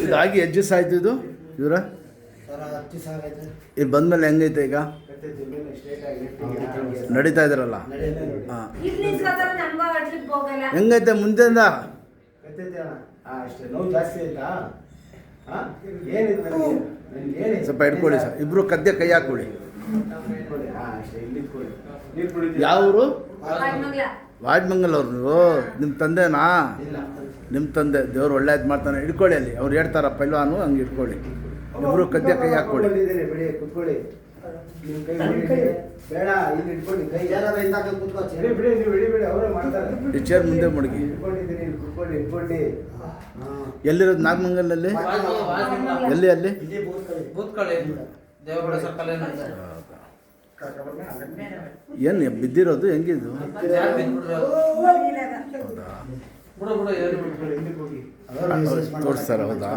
ಇದಾಗಿ ಎಷ್ಟು ದಿವಸ ಆಯ್ತು ಇದು ಇವರ ಇಲ್ಲಿ ಬಂದ್ಮೇಲೆ ಹೆಂಗೈತೆ ಈಗ ನಡೀತಾ ಇದ್ರಲ್ಲ ಹೆಂಗೈತೆ ಮುಂದೆಯಿಂದ ಸ್ವಲ್ಪ ಇಟ್ಕೊಳ್ಳಿ ಸರ್ ಇಬ್ರು ಕದ್ದೆ ಕೈ ಹಾಕೊಳ್ಳಿ ಯಾವರು ವಾಜಮಂಗಲ್ ಅವ್ರು ನೀವು ನಿಮ್ಮ ತಂದೆನಾ ನಿಮ್ಮ ತಂದೆ ದೇವ್ರು ಒಳ್ಳೇದು ಮಾಡ್ತಾನೆ ಇಟ್ಕೊಳ್ಳಿ ಅಲ್ಲಿ ಅವ್ರು ಹೇಳ್ತಾರ ಪೈಲ್ವಾನು ಹಂಗೆ ಇಟ್ಕೊಳ್ಳಿ ಇಬ್ರು ಕದ್ದೆ ಕೈ ಹಾಕೊಳ್ಳಿ ಈ ಚೇರ್ ಮುಂದೆ ಮಡಗಿ ಎಲ್ಲಿರೋದು ನಾಗಮಂಗಲಲ್ಲಿ ಎಲ್ಲಿ ಅಲ್ಲಿ ಏನು ಬಿದ್ದಿರೋದು ಹೆಂಗಿದು ತೋರಿಸ್ತಾರ ಹೌದಾ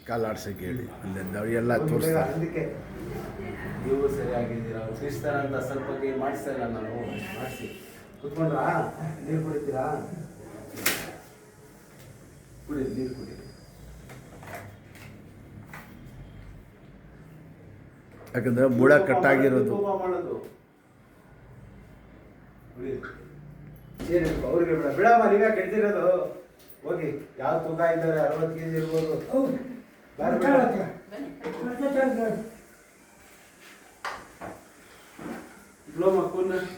ಕಾಲಾಡ್ಸಕ್ಕೆ ಹೇಳಿ ಅಲ್ಲಿ ಎಲ್ಲ ತೋರಿಸ್ತಾರೆ ನೀವು ಸರಿಯಾಗಿದ್ದೀರಾ ಕ್ರಿಸ್ತಾರ ಅಂತ ಸ್ವಲ್ಪ ಮಾಡಿಸ್ತಾ ಇಲ್ಲ ನಾನು ಮಾಡಿಸಿ ಕುತ್ಕೊಂಡ್ರಾ ನೀರು ಕುಡಿತೀರಾ ಕುಡಿ ನೀರು ಕುಡಿ ಯಾಕಂದ್ರೆ ಬುಡ ಕಟ್ಟಾಗಿರೋದು ಮಾಡೋದು ಅವ್ರಿಗೆ ಬಿಡಮ್ಮ ನೀವೇ ಕೆಡ್ತಿರೋದು ಹೋಗಿ ಯಾವ ತೂಕ ಇದ್ದಾರೆ 60 kg ಇರ್ಬೋದು ಡಿಪ್ಲೊಮಾ